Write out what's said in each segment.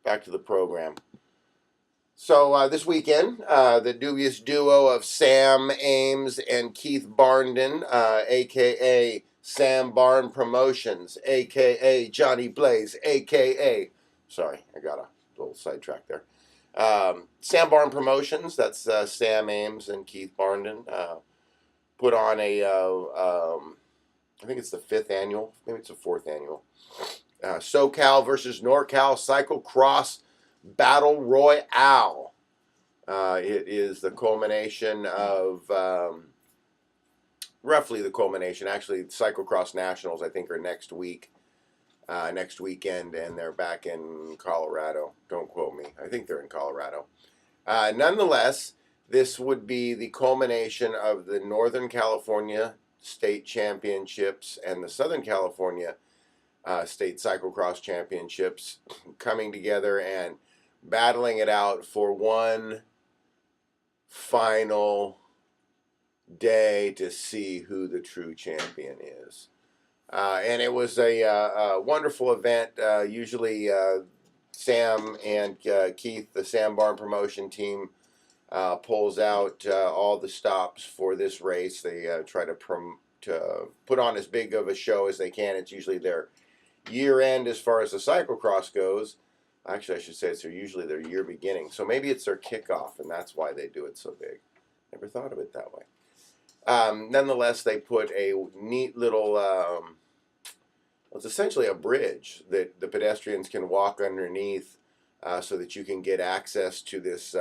back to the program. So this weekend, the dubious duo of Sam Ames and Keith Barnden, a.k.a. Sam Barn Promotions, a.k.a. Johnny Blaze, a.k.a. Sorry, I got a little sidetrack there. Sam Barn Promotions, that's Sam Ames and Keith Barnden, put on a, I think it's the 5th annual, maybe it's the 4th annual, SoCal versus NorCal Cyclocross Battle Royale. It is the culmination of, roughly the culmination, actually Cyclocross Nationals I think are next weekend, and they're back in Colorado. Don't quote me. I think they're in Colorado. Nonetheless, this would be the culmination of the Northern California State Championships and the Southern California State Cyclocross Championships coming together and battling it out for one final day to see who the true champion is. And it was a wonderful event. Usually Sam and Keith, the Sam Barn promotion team, pulls out all the stops for this race. They try to put on as big of a show as they can. It's usually their year end as far as the cyclocross goes. Actually, I should say it's usually their year beginning. So maybe it's their kickoff, and that's why they do it so big. Never thought of it that way. Nonetheless, they put a neat little, it's essentially a bridge that the pedestrians can walk underneath so that you can get access to this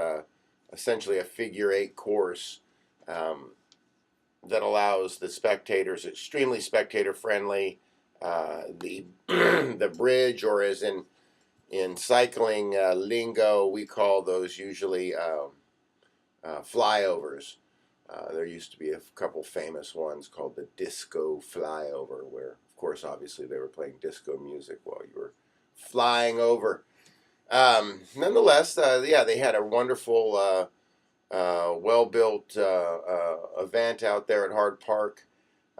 essentially a figure 8 course that allows the spectators, extremely spectator friendly, the bridge, or as in cycling lingo, we call those usually flyovers. There used to be a couple famous ones called the disco flyover, where, of course, obviously they were playing disco music while you were flying over. Nonetheless, yeah, they had a wonderful, well-built event out there at Hard Park,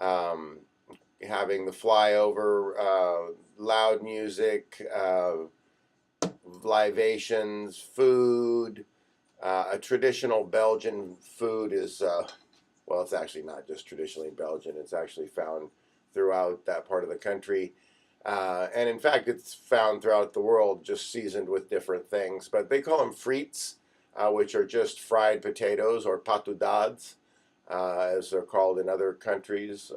having the flyover, loud music, libations, food. A traditional Belgian food is, well, it's actually not just traditionally Belgian. It's actually found throughout that part of the country. And in fact, it's found throughout the world, just seasoned with different things. But they call them frites, which are just fried potatoes, or pataudades, as they're called in other countries.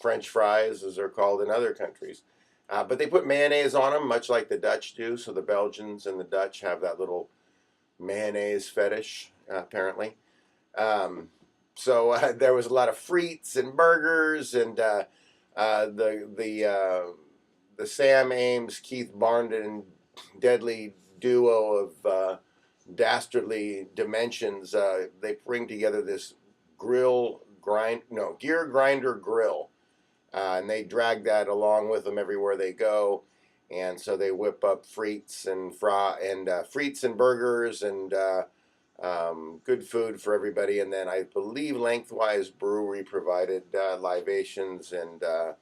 French fries, as they're called in other countries. But they put mayonnaise on them, much like the Dutch do. So the Belgians and the Dutch have that little mayonnaise fetish, apparently. So there was a lot of frites and burgers, and the Sam Ames, Keith Barnden deadly duo of dastardly dimensions. They bring together this gear grinder grill, and they drag that along with them everywhere they go. And so they whip up frites and frites and burgers and good food for everybody. And then I believe Lengthwise Brewery provided libations, and there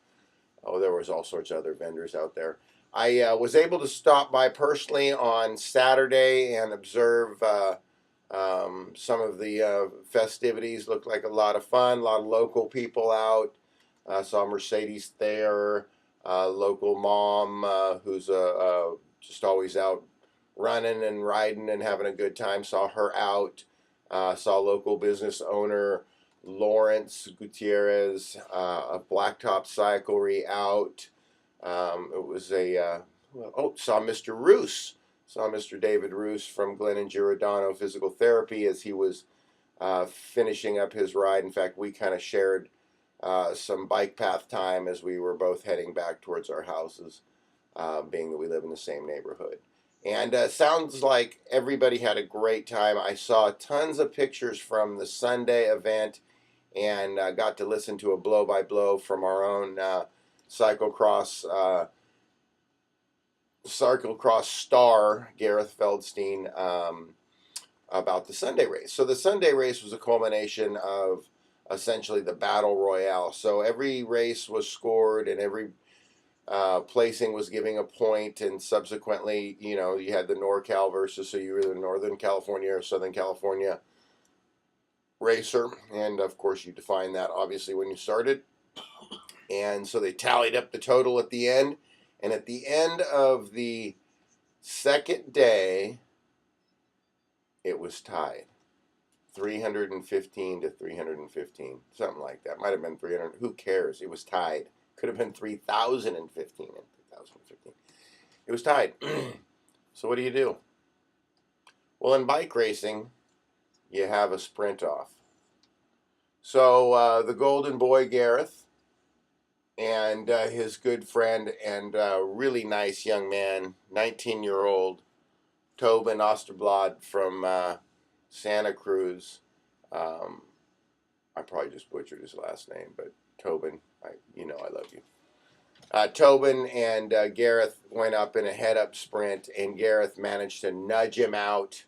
was all sorts of other vendors out there. I was able to stop by personally on Saturday and observe some of the festivities. Looked like a lot of fun, a lot of local people out. Saw Mercedes there. Local mom who's just always out running and riding and having a good time. Saw her out. Saw local business owner Lawrence Gutierrez of Blacktop Cyclery out. It was saw Mr. Roos. Saw Mr. David Roos from Glenn and Giordano Physical Therapy as he was finishing up his ride. In fact, we kind of shared some bike path time as we were both heading back towards our houses, being that we live in the same neighborhood. And sounds like everybody had a great time. I saw tons of pictures from the Sunday event, and got to listen to a blow-by-blow from our own cyclocross star, Gareth Feldstein, about the Sunday race. So the Sunday race was a culmination of essentially the battle royale. So every race was scored, and every Placing was giving a point, and subsequently, you had the NorCal versus, so you were the Northern California or Southern California racer, and of course you defined that obviously when you started. And so they tallied up the total at the end, and at the end of the second day, it was tied. 315 to 315, something like that. Might have been 300. Who cares? It was tied. Could have been 3,015 and 3,015. It was tied. So what do you do? Well, in bike racing, you have a sprint off. So the golden boy Gareth and his good friend and really nice young man, 19-year-old Tobin Osterblad from Santa Cruz. I probably just butchered his last name, but Tobin, I love you. Tobin and Gareth went up in a head-up sprint, and Gareth managed to nudge him out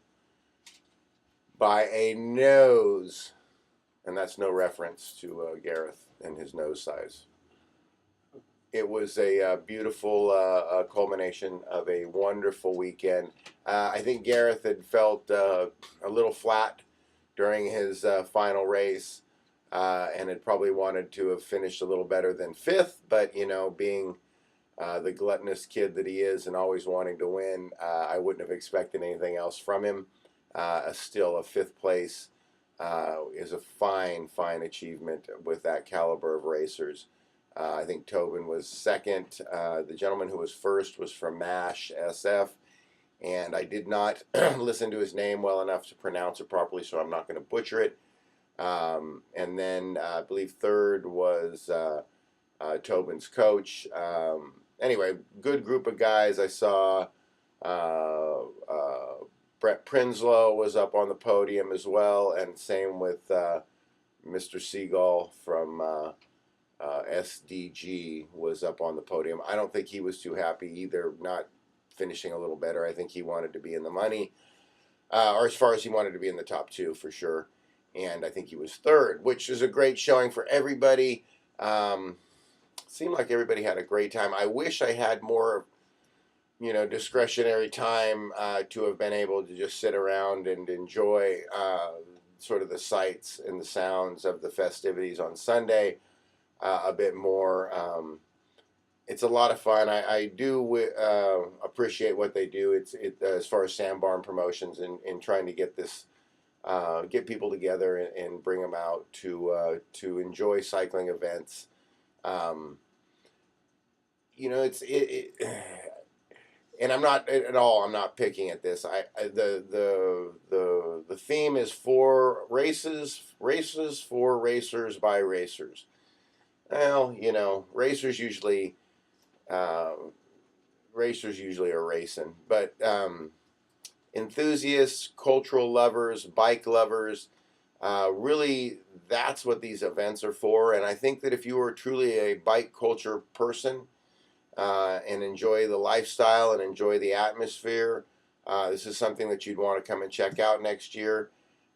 by a nose. And that's no reference to Gareth and his nose size. It was a beautiful culmination of a wonderful weekend. I think Gareth had felt a little flat during his final race and had probably wanted to have finished a little better than fifth, but being the gluttonous kid that he is and always wanting to win, I wouldn't have expected anything else from him. Still, a fifth place is a fine achievement with that caliber of racers. I think Tobin was second. The gentleman who was first was from MASH SF, and I did not listen to his name well enough to pronounce it properly, so I'm not going to butcher it. And then I believe third was Tobin's coach. Anyway, good group of guys. I saw Brett Prinsloo was up on the podium as well, and same with Mr. Seagull from SDG was up on the podium. I don't think he was too happy either, not finishing a little better. I think he wanted to be in the money, or as far as he wanted to be in the top two for sure. And I think he was third, which is a great showing for everybody. Seemed like everybody had a great time. I wish I had more, discretionary time to have been able to just sit around and enjoy sort of the sights and the sounds of the festivities on Sunday a bit more. It's a lot of fun. I do appreciate what they do. It's as far as Sandbarn Promotions and trying to get this. Get people together and bring them out to enjoy cycling events. And I'm not at all. I'm not picking at this. The theme is for races for racers by racers. Well, racers usually are racing, but enthusiasts, cultural lovers, bike lovers, really that's what these events are for. And I think that if you are truly a bike culture person and enjoy the lifestyle and enjoy the atmosphere, this is something that you'd want to come and check out next year.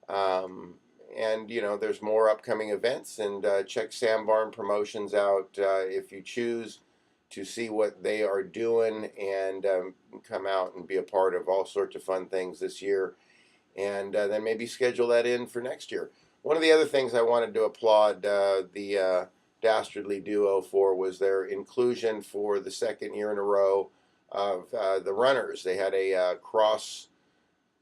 And there's more upcoming events, and check Sandbarn Promotions out if you choose to see what they are doing, and come out and be a part of all sorts of fun things this year, and then maybe schedule that in for next year. One of the other things I wanted to applaud the Dastardly Duo for was their inclusion for the second year in a row of the runners. They had a cross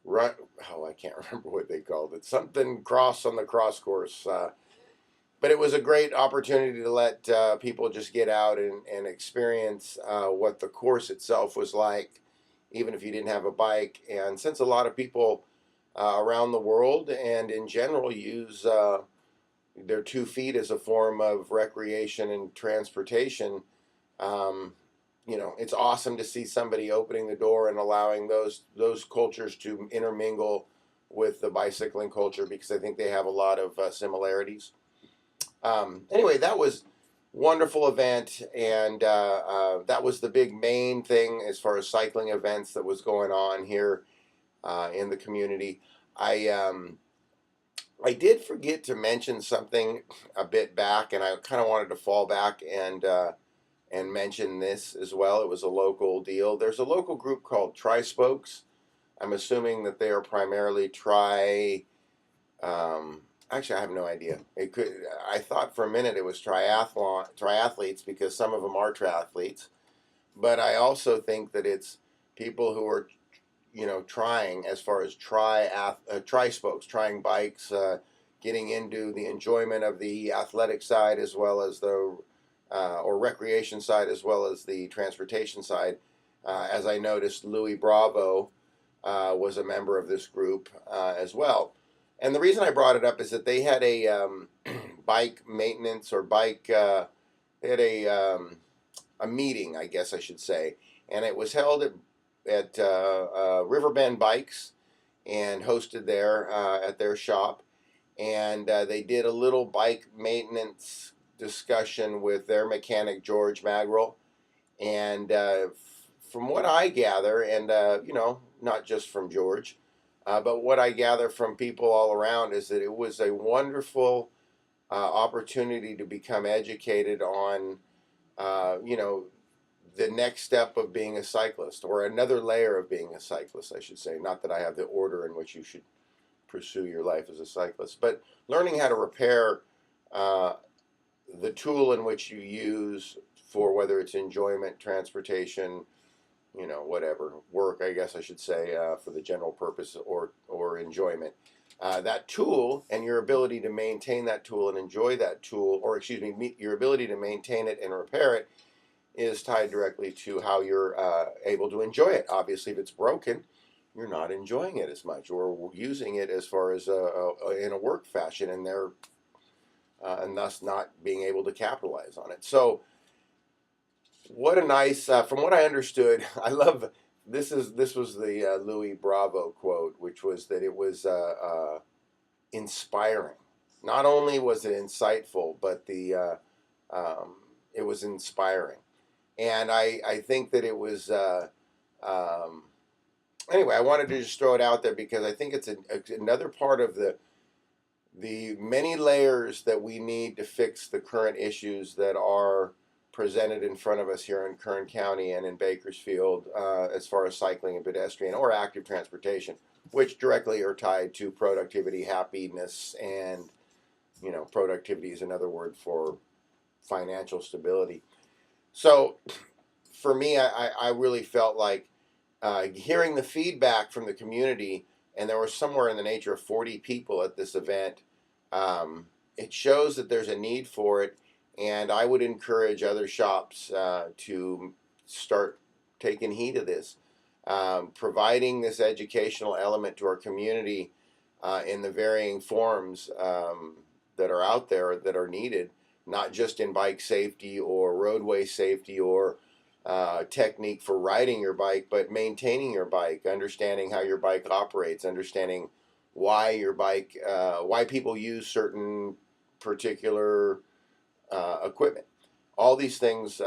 run. Oh, I can't remember what they called it. Something cross on the cross course. But it was a great opportunity to let people just get out and experience what the course itself was like, even if you didn't have a bike. And since a lot of people around the world and in general use their 2 feet as a form of recreation and transportation, it's awesome to see somebody opening the door and allowing those cultures to intermingle with the bicycling culture, because I think they have a lot of similarities. Anyway, that was wonderful event, and that was the big main thing as far as cycling events that was going on here in the community. I did forget to mention something a bit back, and I kind of wanted to fall back and and mention this as well. It was a local deal. There's a local group called Tri-Spokes. I'm assuming that they are primarily actually, I have no idea. It could. I thought for a minute it was triathletes, because some of them are triathletes. But I also think that it's people who are, trying, as far as tri-spokes, trying bikes, getting into the enjoyment of the athletic side as well as the or recreation side as well as the transportation side. As I noticed, Louis Bravo was a member of this group as well. And the reason I brought it up is that they had a bike maintenance or bike. They had a meeting, I guess I should say, and it was held at Riverbend Bikes and hosted there at their shop. And they did a little bike maintenance discussion with their mechanic, George Magrill. And from what I gather, and not just from George, but what I gather from people all around, is that it was a wonderful opportunity to become educated on, the next step of being a cyclist, or another layer of being a cyclist, I should say. Not that I have the order in which you should pursue your life as a cyclist, but learning how to repair the tool in which you use for, whether it's enjoyment, transportation, whatever, work, I guess I should say, for the general purpose or enjoyment. That tool and your ability to maintain that tool and enjoy that tool, or excuse me, your ability to maintain it and repair it, is tied directly to how you're able to enjoy it. Obviously, if it's broken, you're not enjoying it as much, or using it as far as in a work fashion, and and thus not being able to capitalize on it. So, what a nice, from what I understood, I love this was the Louis Bravo quote, which was that it was inspiring. Not only was it insightful, but it was inspiring. And I think that it was, anyway, I wanted to just throw it out there because I think it's another part of the many layers that we need to fix the current issues that are presented in front of us here in Kern County and in Bakersfield, as far as cycling and pedestrian or active transportation, which directly are tied to productivity, happiness, and, productivity is another word for financial stability. So for me, I really felt like hearing the feedback from the community, and there was somewhere in the nature of 40 people at this event. It shows that there's a need for it, and I would encourage other shops to start taking heed of this, providing this educational element to our community in the varying forms that are out there that are needed, not just in bike safety or roadway safety or technique for riding your bike, but maintaining your bike, understanding how your bike operates, understanding why your bike, why people use certain particular equipment. All these things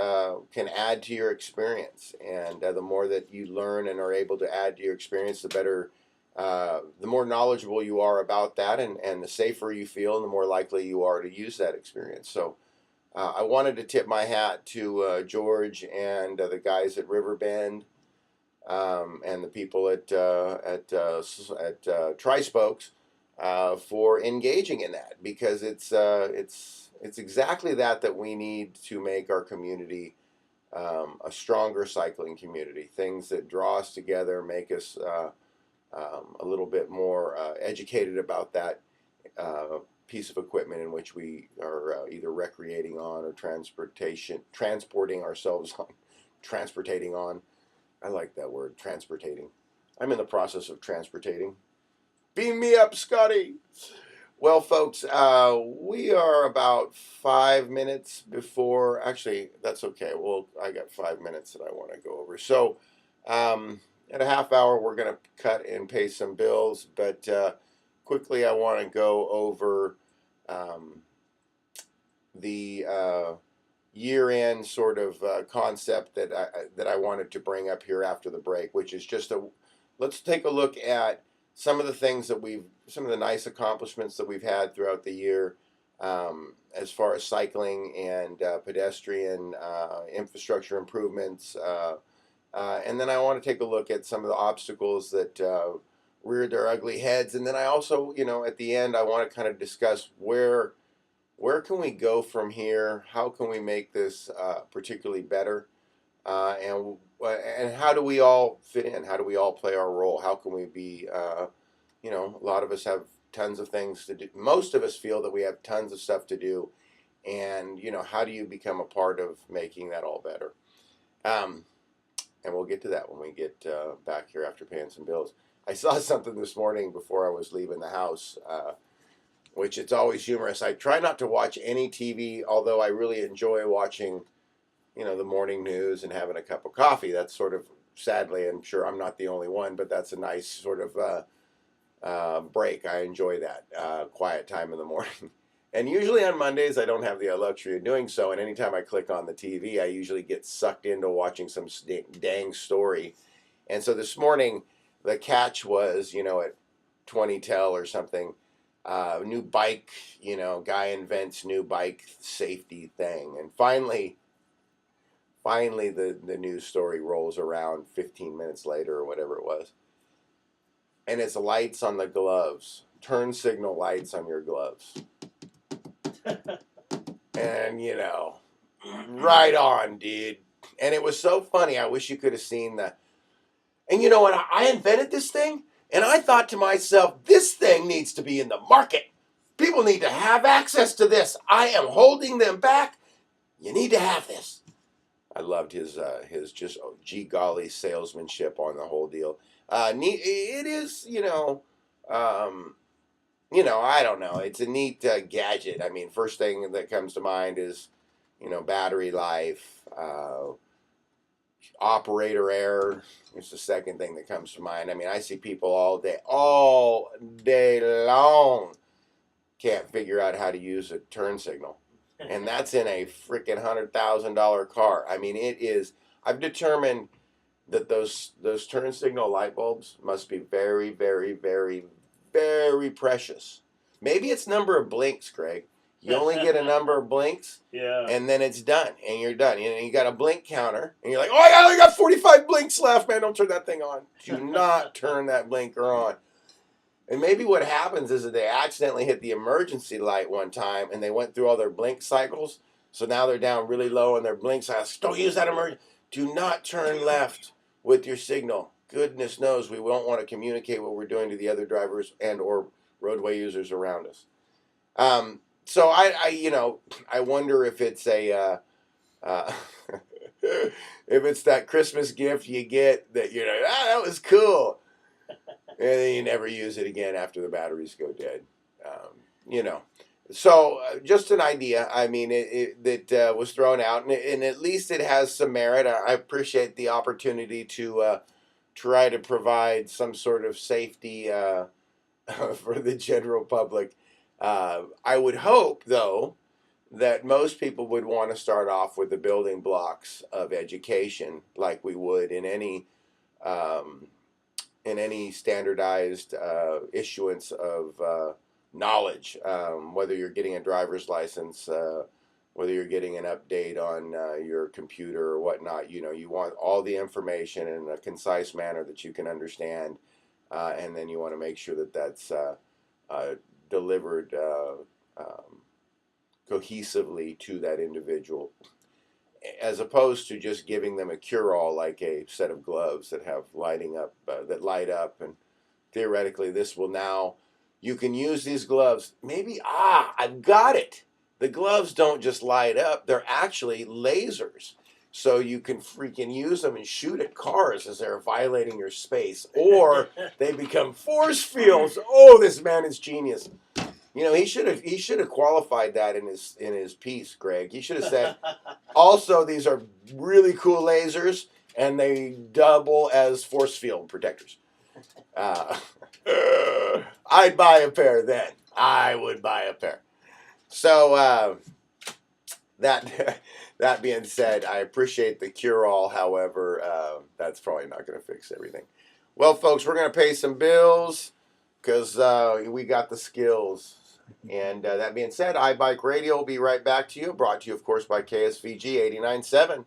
can add to your experience, and the more that you learn and are able to add to your experience, the better, the more knowledgeable you are about that, and the safer you feel, and the more likely you are to use that experience. So I wanted to tip my hat to George and the guys at Riverbend, and the people at Tri-Spokes for engaging in that, because it's exactly that we need to make our community a stronger cycling community. Things that draw us together, make us a little bit more educated about that piece of equipment in which we are either recreating on or transporting ourselves on, transportating on. I like that word, transportating. I'm in the process of transportating. Beam me up, Scotty. Well, folks, we are about 5 minutes before. Actually, that's okay. Well, I got 5 minutes that I want to go over. So, in a half hour, we're going to cut and pay some bills. But quickly, I want to go over the year-end sort of concept that I wanted to bring up here after the break, which is just let's take a look at some of the things that some of the nice accomplishments that we've had throughout the year, as far as cycling and pedestrian infrastructure improvements. And then I want to take a look at some of the obstacles that reared their ugly heads. And then I also, at the end, I want to kind of discuss where can we go from here? How can we make this particularly better? And how do we all fit in? How do we all play our role? How can we be, a lot of us have tons of things to do. Most of us feel that we have tons of stuff to do. And, how do you become a part of making that all better? And we'll get to that when we get back here after paying some bills. I saw something this morning before I was leaving the house, which it's always humorous. I try not to watch any TV, although I really enjoy watching, the morning news and having a cup of coffee. That's sort of, sadly, I'm sure I'm not the only one, but that's a nice sort of break. I enjoy that quiet time in the morning. And usually on Mondays, I don't have the luxury of doing so. And anytime I click on the TV, I usually get sucked into watching some dang story. And so this morning, the catch was, at 20 or something, new bike, guy invents new bike safety thing. And finally the news story rolls around 15 minutes later or whatever it was. And it's lights on the gloves, turn signal lights on your gloves. And, right on, dude. And it was so funny. I wish you could have seen that. And you know what? I invented this thing, and I thought to myself, this thing needs to be in the market. People need to have access to this. I am holding them back. You need to have this. I loved his just, gee golly, salesmanship on the whole deal. It is, I don't know. It's a neat gadget. I mean, first thing that comes to mind is, battery life, operator error. It's the second thing that comes to mind. I mean, I see people all day long can't figure out how to use a turn signal. And that's in a freaking $100,000 car. I mean, it is. I've determined that those turn signal light bulbs must be very, very, very, very precious. Maybe it's number of blinks, Greg. You only get a number of blinks, and then it's done, and you're done. And you got a blink counter, and you're like, oh, I only got 45 blinks left, man. Don't turn that thing on. Do not turn that blinker on. And maybe what happens is that they accidentally hit the emergency light one time, and they went through all their blink cycles, so now they're down really low on their blink cycles. Don't use that emergency. Do not turn left with your signal. Goodness knows we won't want to communicate what we're doing to the other drivers and or roadway users around us. So I wonder if it's a if it's that Christmas gift you get that that was cool, and then you never use it again after the batteries go dead. So just an idea. I mean, that was thrown out, and at least it has some merit. I appreciate the opportunity to try to provide some sort of safety for the general public. I would hope, though, that most people would want to start off with the building blocks of education, like we would in any standardized issuance of knowledge, whether you're getting a driver's license, whether you're getting an update on your computer or whatnot. You want all the information in a concise manner that you can understand, and then you want to make sure that that's delivered cohesively to that individual, as opposed to just giving them a cure-all like a set of gloves that have that light up, and theoretically this will now, you can use these gloves. Maybe, I've got it. The gloves don't just light up, they're actually lasers. So you can freaking use them and shoot at cars as they're violating your space. Or they become force fields. Oh, this man is genius. He should have qualified that in his piece, Greg. He should have said, also, these are really cool lasers, and they double as force field protectors. I'd buy a pair then. I would buy a pair. So that being said, I appreciate the cure-all. However, that's probably not going to fix everything. Well, folks, we're going to pay some bills because we got the skills. And that being said, iBike Radio will be right back to you. Brought to you, of course, by KSVG 89.7.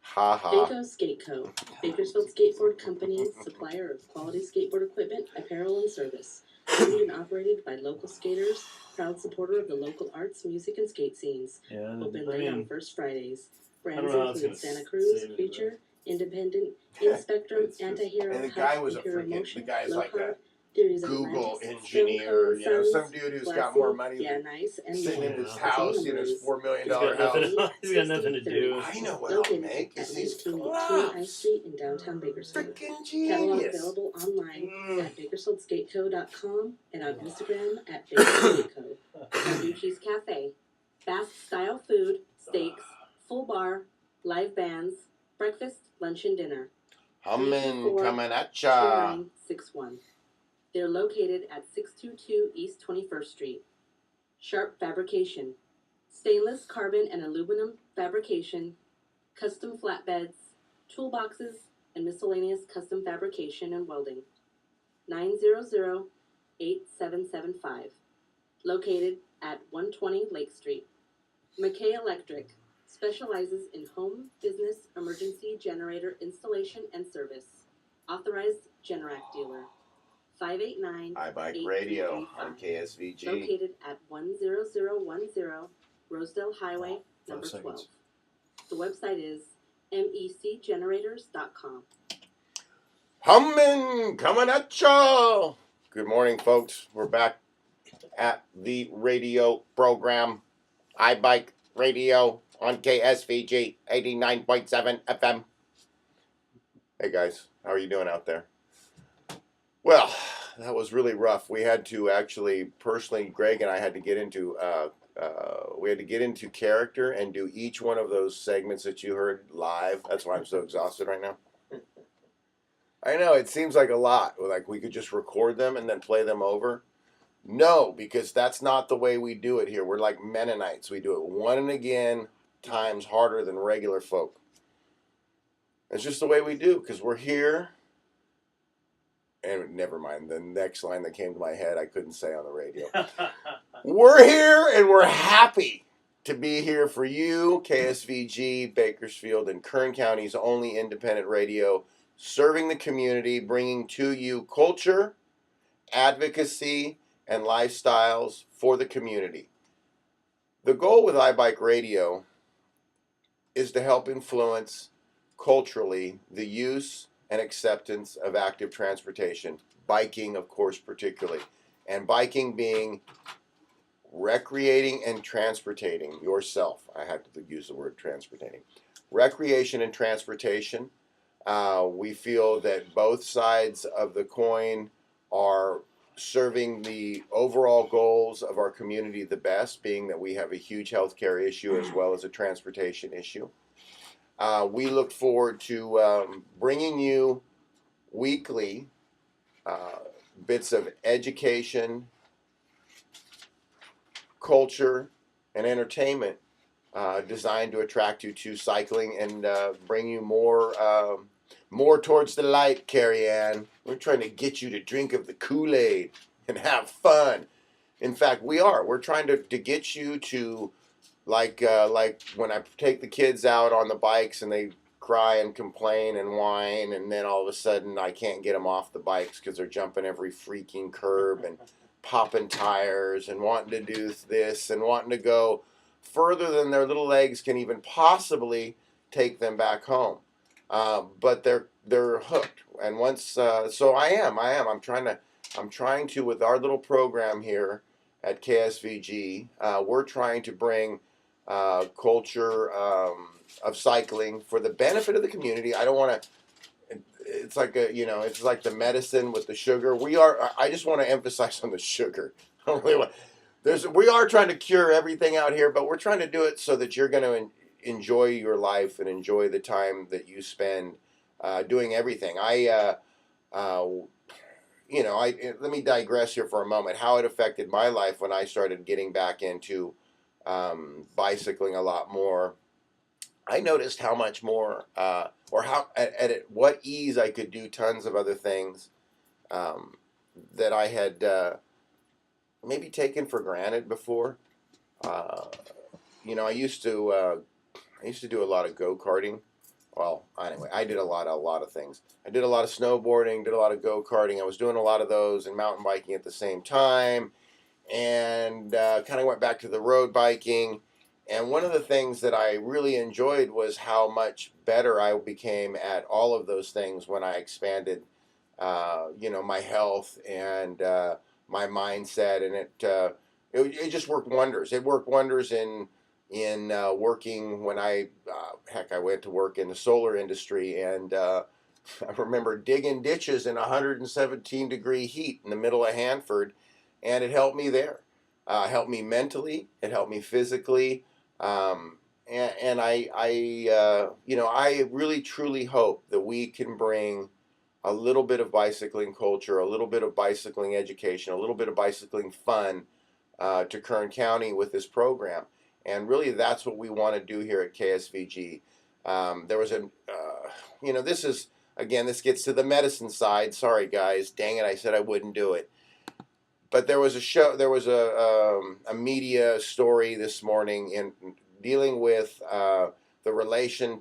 Ha ha. Baco Skate Co. Bakersfield Skateboard Company, supplier of quality skateboard equipment, apparel, and service. Owned and operated by local skaters, proud supporter of the local arts, music, and skate scenes. Open late on First Fridays. Brands include Santa Cruz, Creature, Independent, Inspectrum, Antihero, And the guy was Imperial Motion, the guy's like a Theories of Google Atlantis, engineer, Stone Cold some Sons, dude who's Glassy, got more money Yeah Nice, and sitting in more. his house, his $4 million house. He's got nothing to do. I know what I'll make is these gloves. High Street in downtown Bakersfield. Freaking Catalog genius. available online at bakersfieldskateco.com and on Instagram at bakersfieldskateco. Carducci's Cafe. Basque-style food, steaks, full bar, live bands, breakfast, lunch, and dinner. Hummin' coming at ya. 2961. They're located at 622 East 21st Street. Sharp Fabrication. Stainless, carbon, and aluminum fabrication, custom flatbeds, toolboxes, and miscellaneous custom fabrication and welding. 900-8775. Located at 120 Lake Street. McKay Electric specializes in home, business, emergency generator installation and service. Authorized Generac dealer. 589 iBike Radio on KSVG. Located at 10010 Rosedale Highway, number 12. The website is mecgenerators.com. Hummin' coming at ya. Good morning, folks. We're back at the radio program, iBike Radio on KSVG 89.7 FM. Hey guys, how are you doing out there? Well, that was really rough. We had to actually, personally, Greg and I had to get into character and do each one of those segments that you heard live. That's why I'm so exhausted right now. I know, it seems like a lot. Like we could just record them and then play them over. No, because that's not the way we do it here. We're like Mennonites. We do it one and again times harder than regular folk. It's just the way we do, because we're here. And never mind, the next line that came to my head I couldn't say on the radio. We're here and we're happy to be here for you, KSVG, Bakersfield, and Kern County's only independent radio, serving the community, bringing to you culture, advocacy, and lifestyles for the community. The goal with iBike Radio is to help influence culturally the use and acceptance of active transportation, biking, of course, particularly, and biking being recreating and transportating yourself. I had to use the word transportating. Recreation and transportation. We feel that both sides of the coin are serving the overall goals of our community the best, being that we have a huge healthcare issue as well as a transportation issue. We look forward to bringing you weekly bits of education, culture, and entertainment designed to attract you to cycling and bring you more towards the light, Carrie Ann. We're trying to get you to drink of the Kool-Aid and have fun. In fact, we're trying to get you to like when I take the kids out on the bikes and they cry and complain and whine, and then all of a sudden I can't get them off the bikes because they're jumping every freaking curb and popping tires and wanting to do this and wanting to go further than their little legs can even possibly take them back home. But they're hooked, and once so I'm trying to with our little program here at KSVG, we're trying to bring culture of cycling for the benefit of the community. I don't want to. It's like it's like the medicine with the sugar. I just want to emphasize on the sugar. I don't really want. We are trying to cure everything out here, but we're trying to do it so that you're going to enjoy your life and enjoy the time that you spend doing everything. Let me digress here for a moment. How it affected my life when I started getting back into bicycling a lot more. I noticed how much more or how at what ease I could do tons of other things that I had maybe taken for granted before. Uh, I used to do a lot of go-karting. Well, anyway, I did a lot of things. I did a lot of snowboarding, did a lot of go-karting. I was doing a lot of those and mountain biking at the same time, and kind of went back to the road biking. And one of the things that I really enjoyed was how much better I became at all of those things when I expanded, my health and my mindset, and it just worked wonders. It worked wonders in working when I went to work in the solar industry, and I remember digging ditches in 117-degree heat in the middle of Hanford, and it helped me there. It helped me mentally. It helped me physically. And I really truly hope that we can bring a little bit of bicycling culture, a little bit of bicycling education, a little bit of bicycling fun to Kern County with this program. And really, that's what we want to do here at KSVG. There was this gets to the medicine side. Sorry, guys. Dang it, I said I wouldn't do it. But there was a media story this morning in dealing with the relation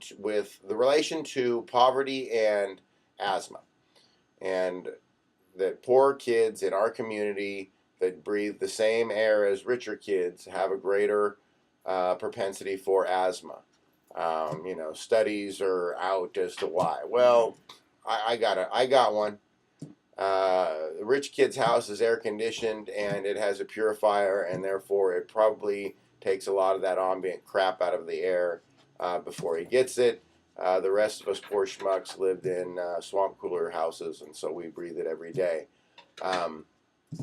to poverty and asthma, and that poor kids in our community that breathe the same air as richer kids have a greater propensity for asthma. Studies are out as to why. Well, I got one. The rich kid's house is air conditioned and it has a purifier, and therefore it probably takes a lot of that ambient crap out of the air before he gets it. The rest of us poor schmucks lived in swamp cooler houses, and so we breathe it every day. I'm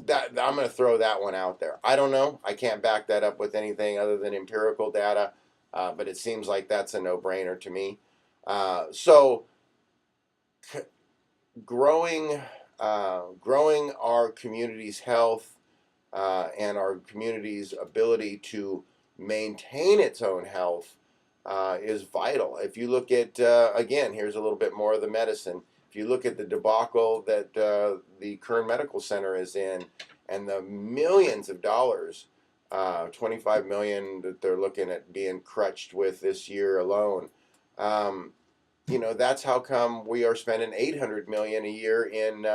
going to throw that one out there. I don't know. I can't back that up with anything other than empirical data, but it seems like that's a no-brainer to me. Growing our community's health and our community's ability to maintain its own health is vital. If you look at, again, here's a little bit more of the medicine. If you look at the debacle that the Kern Medical Center is in, and the millions of dollars, 25 million that they're looking at being crutched with this year alone, that's how come we are spending 800 million a year in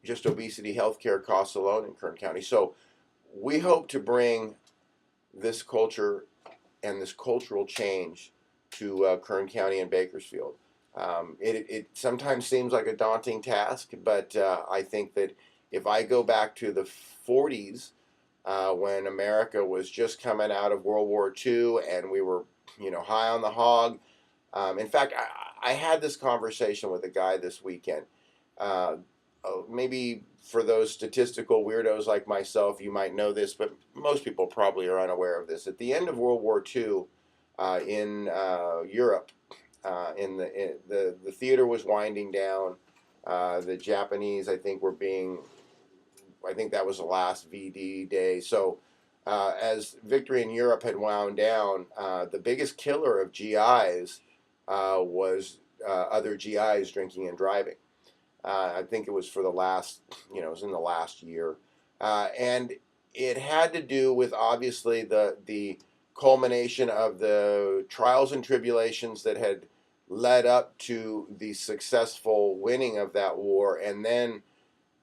just obesity healthcare costs alone in Kern County. So we hope to bring this culture and this cultural change to Kern County and Bakersfield. It sometimes seems like a daunting task, but I think that if I go back to the 40s, when America was just coming out of World War II and we were, high on the hog. In fact, I had this conversation with a guy this weekend. Maybe for those statistical weirdos like myself, you might know this, but most people probably are unaware of this. At the end of World War II, in Europe, the theater was winding down. The Japanese, I think that was the last VD day. So as victory in Europe had wound down, the biggest killer of GIs was other GIs drinking and driving. I think it was for the last, it was in the last year. And it had to do with, obviously, the culmination of the trials and tribulations that had led up to the successful winning of that war, and then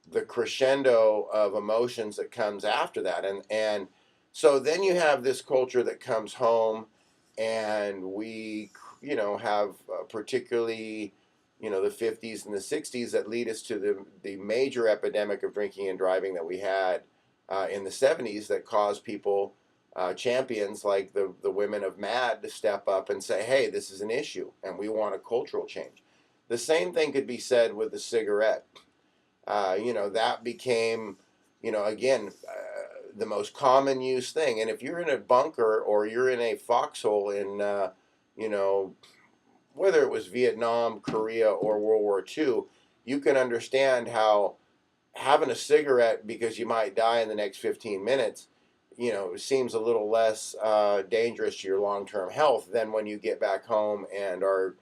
the crescendo of emotions that comes after that. And so then you have this culture that comes home, and we, have particularly, the 50s and the 60s that lead us to the major epidemic of drinking and driving that we had in the 70s that caused people, champions like the women of MAD, to step up and say, hey, this is an issue and we want a cultural change. The same thing could be said with the cigarette. That became, again, the most common use thing. And if you're in a bunker or you're in a foxhole in, whether it was Vietnam, Korea, or World War II, you can understand how having a cigarette because you might die in the next 15 minutes, seems a little less dangerous to your long-term health than when you get back home and are,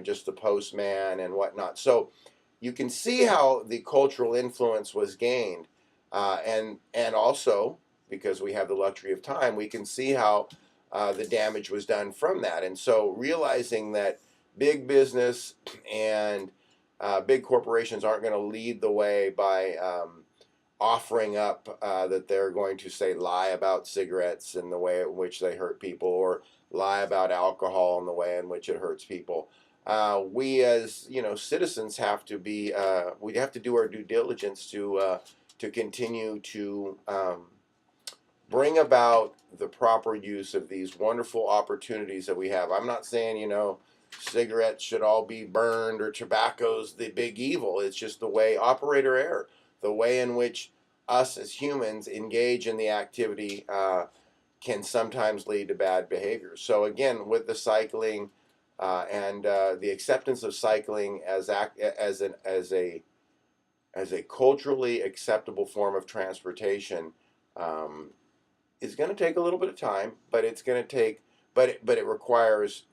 just the postman and whatnot. So you can see how the cultural influence was gained, and also because we have the luxury of time, we can see how the damage was done from that. And so realizing that big business and big corporations aren't going to lead the way by offering up that they're going to say lie about cigarettes and the way in which they hurt people, or lie about alcohol and the way in which it hurts people. We as citizens have to be we have to do our due diligence to continue to bring about the proper use of these wonderful opportunities that we have. I'm not saying cigarettes should all be burned or tobacco's the big evil. It's just the way operator error, the way in which us as humans engage in the activity can sometimes lead to bad behavior. So again, with the cycling and the acceptance of cycling as a culturally acceptable form of transportation is going to take a little bit of time, but it's going to take, but it requires,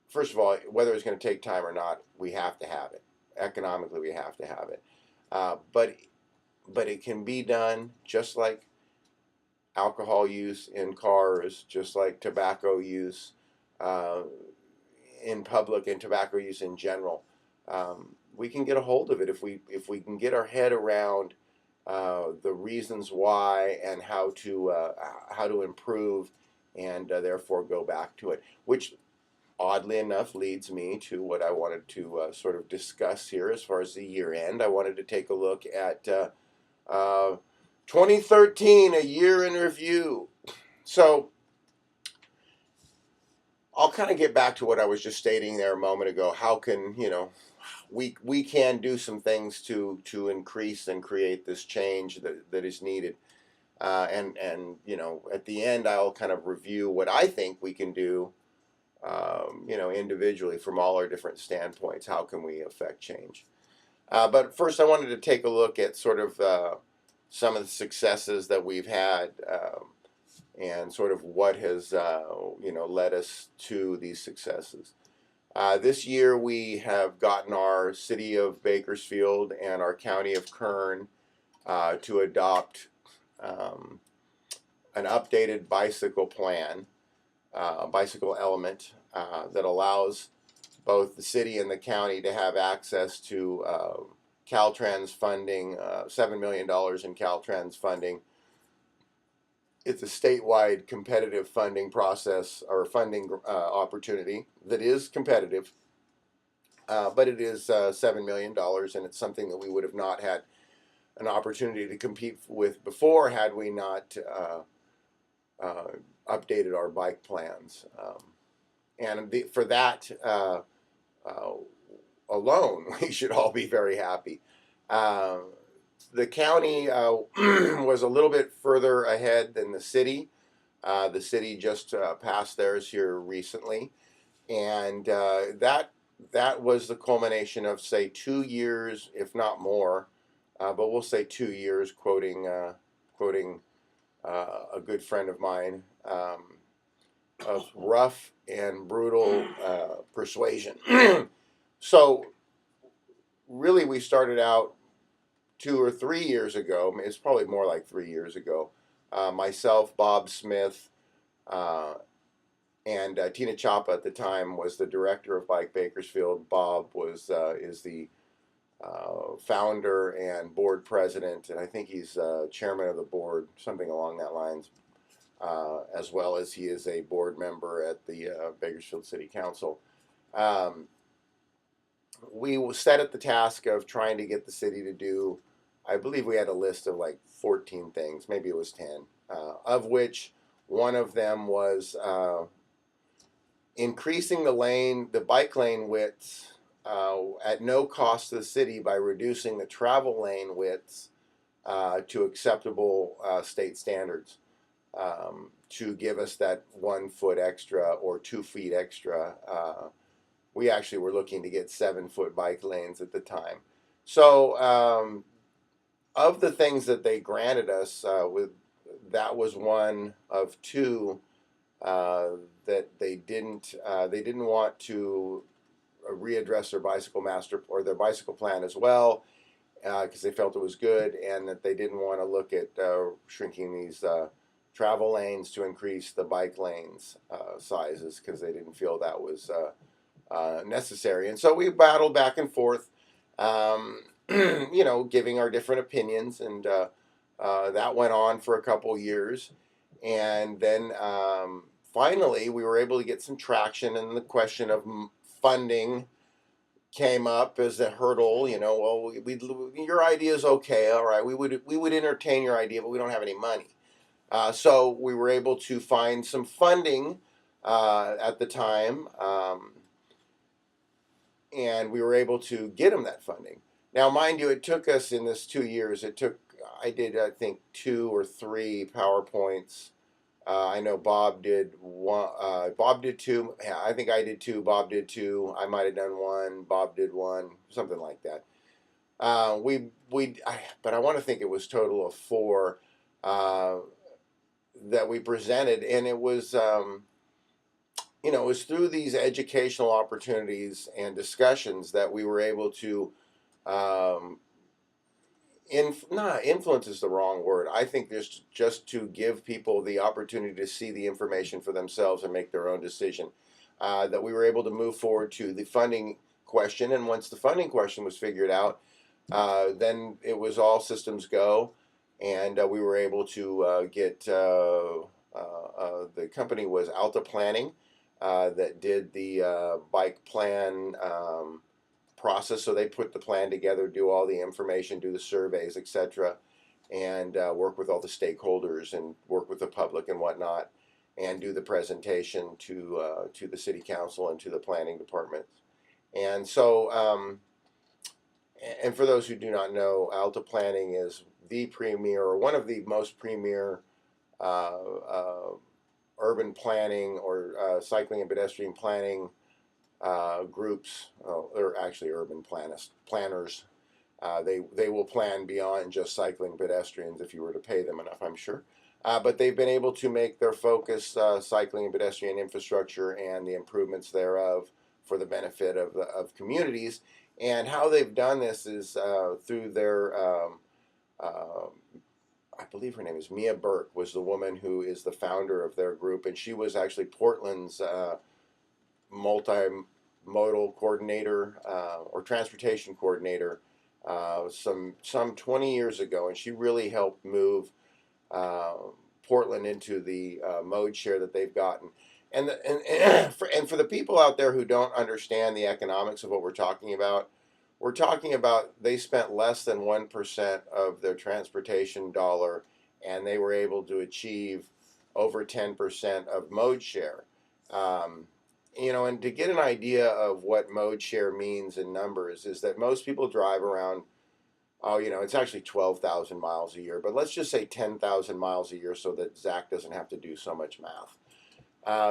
first of all, whether it's going to take time or not, we have to have it. Economically, we have to have it. But it can be done just like alcohol use in cars, just like tobacco use in public and tobacco use in general. We can get a hold of it if we can get our head around the reasons why and how to improve, and therefore go back to it, which oddly enough leads me to what I wanted to sort of discuss here as far as the year end. I wanted to take a look at 2013, a year in review. So I'll kind of get back to what I was just stating there a moment ago. How can we can do some things to increase and create this change that is needed, and at the end I'll kind of review what I think we can do, individually from all our different standpoints. How can we affect change? But first, I wanted to take a look at sort of some of the successes that we've had, and sort of what has led us to these successes. This year we have gotten our city of Bakersfield and our county of Kern to adopt an updated bicycle plan, bicycle element that allows both the city and the county to have access to Caltrans funding, $7 million in Caltrans funding. It's a statewide competitive funding process, or funding opportunity that is competitive, but it is $7 million, and it's something that we would have not had an opportunity to compete with before had we not updated our bike plans. And for that alone, we should all be very happy. The county was a little bit further ahead than the city. The city just passed theirs here recently, and that was the culmination of, say, 2 years, if not more, but we'll say 2 years, quoting a good friend of mine, of rough and brutal persuasion. So really, we started out 2 or 3 years ago. It's probably more like 3 years ago. Myself, Bob Smith, and Tina Chapa at the time was the director of Bike Bakersfield. Bob is the founder and board president, and I think he's chairman of the board, something along that lines, as well as he is a board member at the Bakersfield City Council. We set at the task of trying to get the city to do, I believe we had a list of like 14 things, maybe it was 10, of which one of them was increasing the bike lane widths at no cost to the city by reducing the travel lane widths to acceptable state standards, to give us that 1 foot extra or 2 feet extra. We actually were looking to get 7-foot bike lanes at the time. So of the things that they granted us, that was one of two that they didn't want to readdress their bicycle master or their bicycle plan as well, because they felt it was good, and that they didn't want to look at shrinking these travel lanes to increase the bike lanes sizes, because they didn't feel that was necessary. And so we battled back and forth, giving our different opinions, and that went on for a couple years. And then finally, we were able to get some traction, and the question of funding came up as a hurdle. Well, your idea is okay, all right. We would entertain your idea, but we don't have any money. So we were able to find some funding at the time, and we were able to get them that funding. Now, mind you, it took us in this 2 years. I think 2 or 3 PowerPoints. I know Bob did one. Bob did 2. Yeah, I think I did 2. Bob did 2. I might have done 1. Bob did 1. Something like that. But I want to think it was total of 4 that we presented, and it was it was through these educational opportunities and discussions that we were able to influence is the wrong word. I think there's just to give people the opportunity to see the information for themselves and make their own decision. That we were able to move forward to the funding question, and once the funding question was figured out, then it was all systems go, and we were able to get the company was Alta Planning that did the bike plan process. So they put the plan together, do all the information, do the surveys, etc., and work with all the stakeholders and work with the public and whatnot, and do the presentation to the city council and to the planning department. And so, and for those who do not know, Alta Planning is the premier, or one of the most premier urban planning or cycling and pedestrian planning groups. They're actually urban planners. They will plan beyond just cycling pedestrians if you were to pay them enough, I'm sure. But they've been able to make their focus cycling and pedestrian infrastructure and the improvements thereof for the benefit of communities. And how they've done this is through their, I believe her name is Mia Burke, was the woman who is the founder of their group, and she was actually Portland's multimodal coordinator or transportation coordinator some 20 years ago, and she really helped move Portland into the mode share that they've gotten. And for the people out there who don't understand the economics of what we're talking about they spent less than 1% of their transportation dollar, and they were able to achieve over 10% of mode share. And to get an idea of what mode share means in numbers is that most people drive around, it's actually 12,000 miles a year, but let's just say 10,000 miles a year so that Zach doesn't have to do so much math.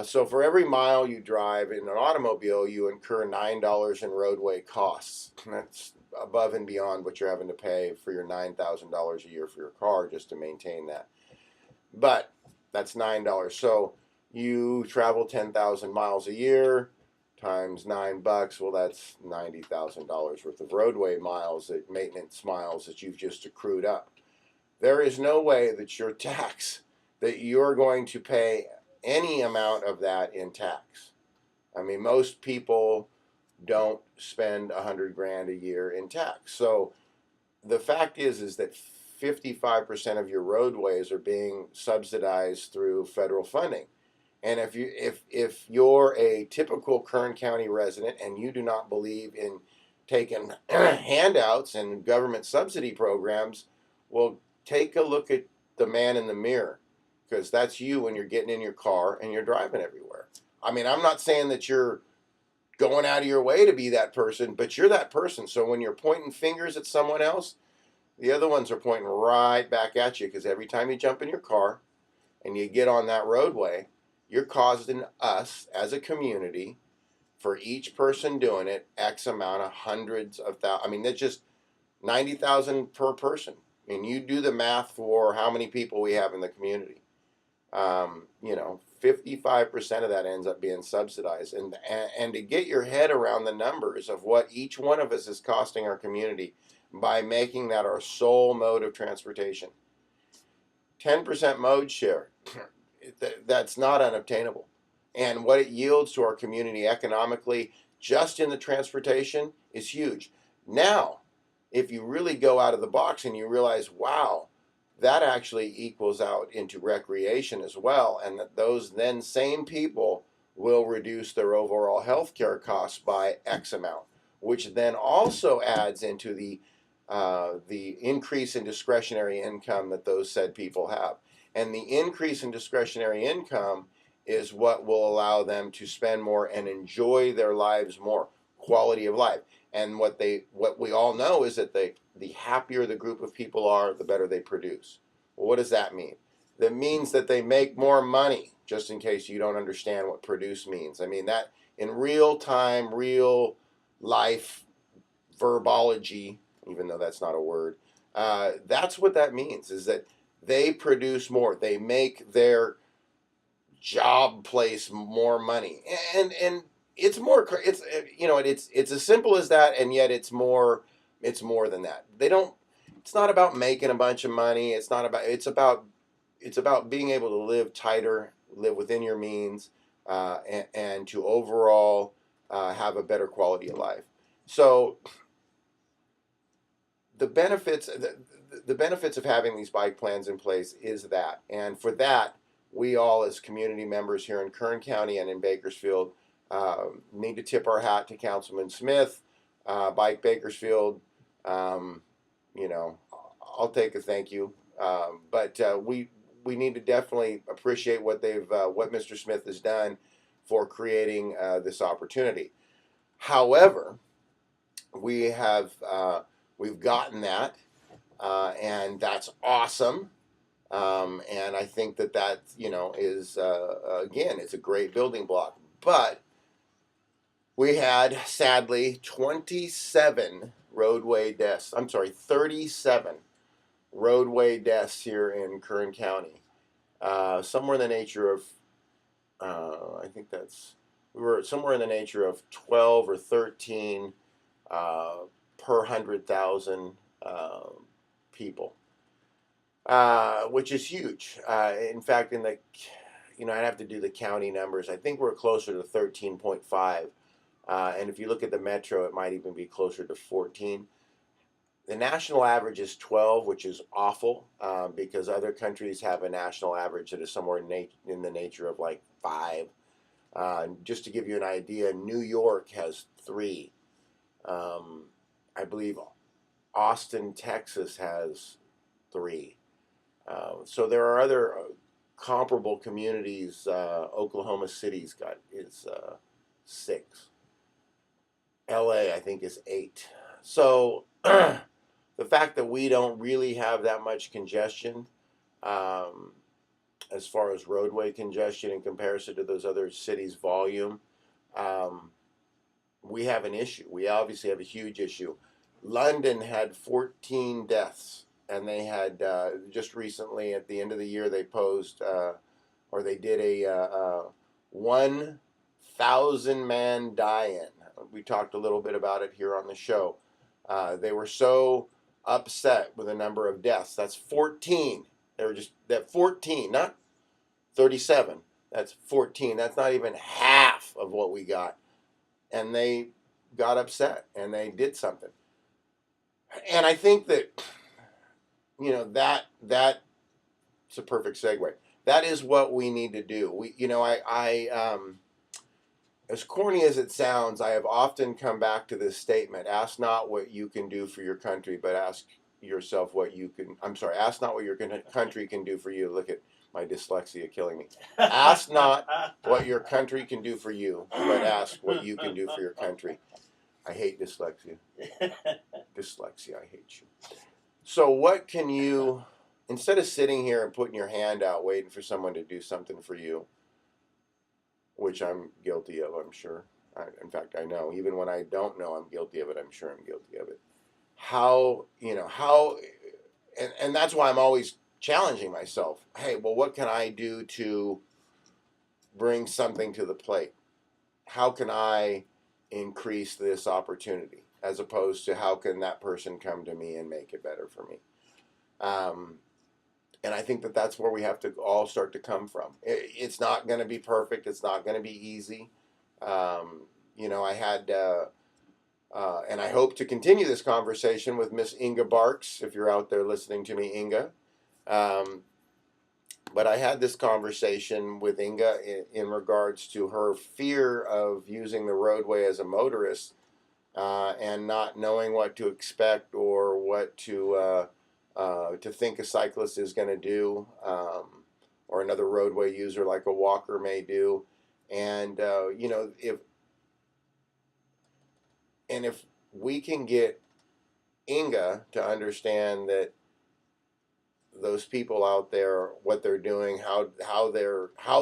So for every mile you drive in an automobile, you incur $9 in roadway costs. That's above and beyond what you're having to pay for your $9,000 a year for your car just to maintain that. But that's $9. So you travel 10,000 miles a year times $9. Well, that's $90,000 worth of roadway miles, maintenance miles that you've just accrued up. There is no way that your tax, that you're going to pay any amount of that in tax. I mean, most people don't spend $100,000 a year in tax. So the fact is that 55% of your roadways are being subsidized through federal funding. And if you're a typical Kern County resident and you do not believe in taking handouts and government subsidy programs, well, take a look at the man in the mirror, because that's you when you're getting in your car and you're driving everywhere. I mean, I'm not saying that you're going out of your way to be that person, but you're that person. So when you're pointing fingers at someone else, the other ones are pointing right back at you, because every time you jump in your car and you get on that roadway, you're causing us as a community, for each person doing it, X amount of hundreds of thousands. I mean, that's just 90,000 per person. I mean, you do the math for how many people we have in the community. 55% of that ends up being subsidized. And to get your head around the numbers of what each one of us is costing our community by making that our sole mode of transportation. 10% mode share, that's not unobtainable. And what it yields to our community economically, just in the transportation, is huge. Now, if you really go out of the box and you realize, wow, that actually equals out into recreation as well, and that those then same people will reduce their overall healthcare costs by X amount, which then also adds into the increase in discretionary income that those said people have. And the increase in discretionary income is what will allow them to spend more and enjoy their lives more, quality of life. And what we all know is that the happier the group of people are, the better they produce. Well, what does that mean? That means that they make more money, just in case you don't understand what produce means. I mean that in real time, real life verbology, even though that's not a word, that's what that means, is that they produce more. They make their job place more money. And it's more, it's, you know, it's as simple as that, and yet it's more than that. It's not about making a bunch of money. It's about being able to live tighter, live within your means, and to overall have a better quality of life. So the benefits of having these bike plans in place is that, and for that, we all as community members here in Kern County and in Bakersfield need to tip our hat to Councilman Smith, Bike Bakersfield. You know, I'll take a thank you, but we need to definitely appreciate what Mr. Smith has done for creating this opportunity. However, we've gotten that, and that's awesome. And I think that is again, it's a great building block. But we had sadly 37 roadway deaths. I'm sorry, 37 roadway deaths here in Kern County. Somewhere in the nature of, we were somewhere in the nature of 12 or 13 per 100,000 people, which is huge. In fact, I'd have to do the county numbers. I think we're closer to 13.5. And if you look at the metro, it might even be closer to 14. The national average is 12, which is awful, because other countries have a national average that is somewhere in the nature of like 5. Just to give you an idea, New York has 3. I believe Austin, Texas has 3. So there are other comparable communities. Oklahoma City's got 6. LA, I think, is 8. So the fact that we don't really have that much congestion, as far as roadway congestion in comparison to those other cities' volume, we have an issue. We obviously have a huge issue. London had 14 deaths, and they had just recently at the end of the year they did a 1,000-man die-in. We talked a little bit about it here on the show. They were so upset with the number of deaths. That's 14. They were just that 14, not 37. That's 14. That's not even half of what we got. And they got upset and they did something. And I think that it's a perfect segue. That is what we need to do. As corny as it sounds, I have often come back to this statement: ask not what you can do for your country, but ask yourself ask not what your country can do for you. Look at my dyslexia killing me. Ask not what your country can do for you, but ask what you can do for your country. I hate dyslexia. Dyslexia, I hate you. So what can you, instead of sitting here and putting your hand out waiting for someone to do something for you, which I'm guilty of, I'm sure. In fact, I know. Even when I don't know I'm guilty of it, I'm sure I'm guilty of it. And that's why I'm always challenging myself. Hey, well, what can I do to brings something to the plate. How can I increase this opportunity, as opposed to how can that person come to me and make it better for me? And I think that that's where we have to all start to come from. It's not going to be perfect. It's not going to be easy. I had, and I hope to continue this conversation with Miss Inga Barks, if you're out there listening to me, Inga. But I had this conversation with Inga in regards to her fear of using the roadway as a motorist, and not knowing what to expect or what to think a cyclist is going to do, or another roadway user like a walker may do. And if we can get Inga to understand that those people out there, what they're doing, how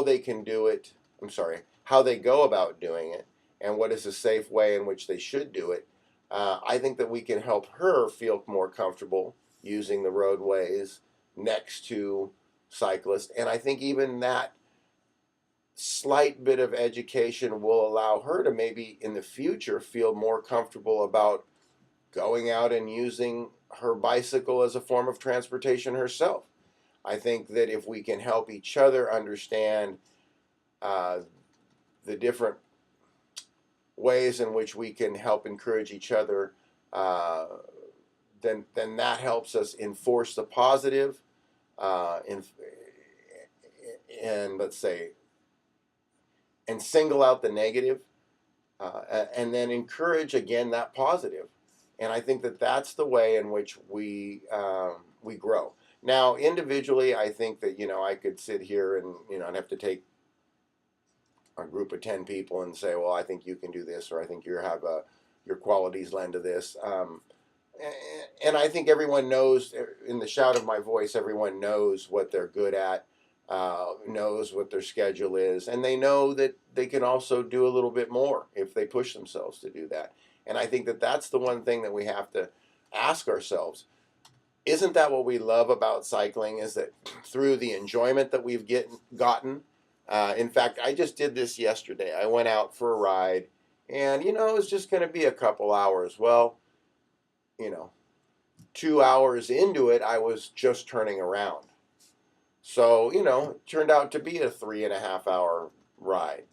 they can do it, how they go about doing it, and what is a safe way in which they should do it, I think that we can help her feel more comfortable using the roadways next to cyclists. And I think even that slight bit of education will allow her to maybe in the future feel more comfortable about going out and using her bicycle as a form of transportation herself. I think that if we can help each other understand the different ways in which we can help encourage each other, then that helps us enforce the positive, and let's say, and single out the negative, and then encourage again that positive. And I think that that's the way in which we grow. Now, individually, I think that I could sit here and I'd have to take a group of 10 people and say, well, I think you can do this, or I think you have your qualities lend to this. And I think everyone knows, in the shout of my voice, everyone knows what they're good at, knows what their schedule is, and they know that they can also do a little bit more if they push themselves to do that. And I think that that's the one thing that we have to ask ourselves. Isn't that what we love about cycling, is that through the enjoyment that we've gotten, in fact, I just did this yesterday. I went out for a ride, and, it was just going to be a couple hours. Well, 2 hours into it, I was just turning around. So, it turned out to be a 3.5 hour ride.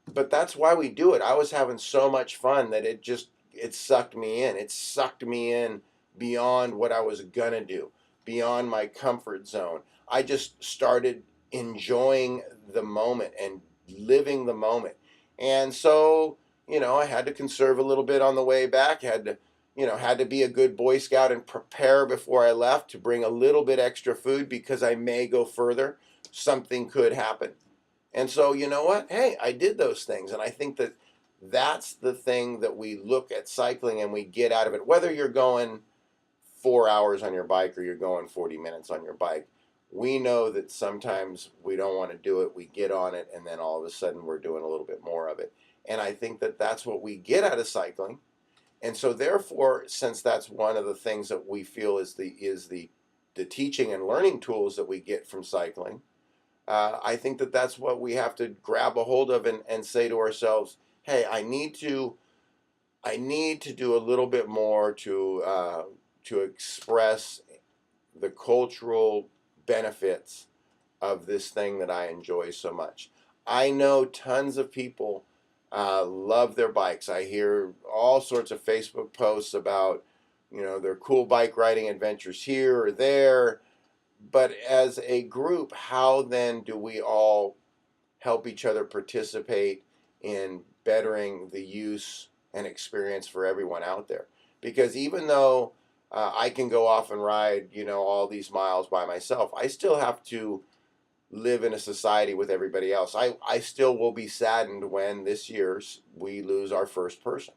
But that's why we do it. I was having so much fun that it sucked me in. It sucked me in beyond what I was going to do, beyond my comfort zone. I just started enjoying the moment and living the moment. And so, I had to conserve a little bit on the way back, had to be a good Boy Scout and prepare before I left to bring a little bit extra food because I may go further. Something could happen. And so, you know what? Hey, I did those things. And I think that that's the thing that we look at cycling and we get out of it. Whether you're going 4 hours on your bike or you're going 40 minutes on your bike, we know that sometimes we don't want to do it. We get on it, and then all of a sudden we're doing a little bit more of it. And I think that that's what we get out of cycling. And so therefore, since that's one of the things that we feel is the teaching and learning tools that we get from cycling, I think that that's what we have to grab a hold of and say to ourselves, hey, I need to do a little bit more to express the cultural benefits of this thing that I enjoy so much. I know tons of people love their bikes. I hear all sorts of Facebook posts about, their cool bike riding adventures here or there. But as a group, how then do we all help each other participate in bettering the use and experience for everyone out there? Because even though I can go off and ride, all these miles by myself, I still have to live in a society with everybody else. I still will be saddened when this year we lose our first person.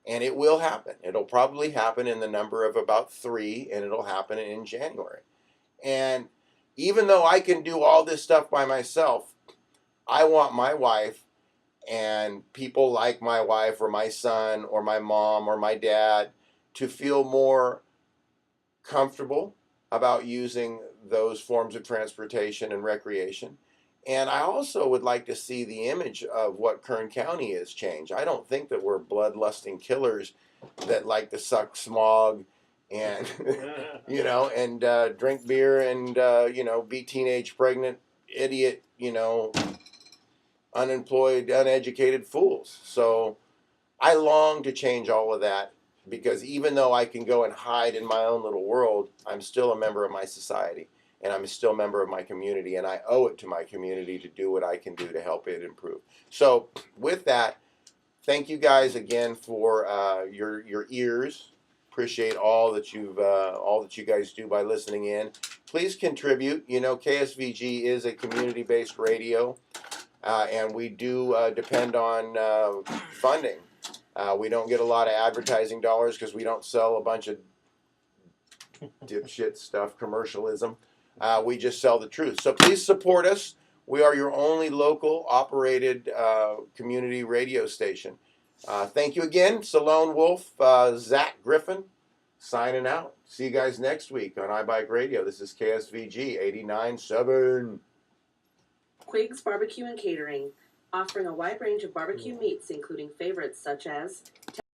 And it will happen. It'll probably happen in the number of about 3, and it'll happen in January. And even though I can do all this stuff by myself, I want my wife and people like my wife or my son or my mom or my dad to feel more comfortable about using those forms of transportation and recreation. And I also would like to see the image of what Kern County is change. I don't think that we're bloodlusting killers that like to suck smog and and drink beer and be teenage pregnant idiot unemployed uneducated fools. So I long to change all of that, because even though I can go and hide in my own little world, I'm still a member of my society, and I'm still a member of my community, and I owe it to my community to do what I can do to help it improve. So with that, thank you guys again for your ears. Appreciate all that you guys do by listening in. Please contribute. KSVG is a community-based radio, and we do depend on funding. We don't get a lot of advertising dollars because we don't sell a bunch of dipshit stuff, commercialism. We just sell the truth. So please support us. We are your only local operated community radio station. Thank you again. Salone Wolf, Zach Griffin, signing out. See you guys next week on iBike Radio. This is KSVG 89.7. Quigs Barbecue and Catering, offering a wide range of barbecue meats, including favorites such as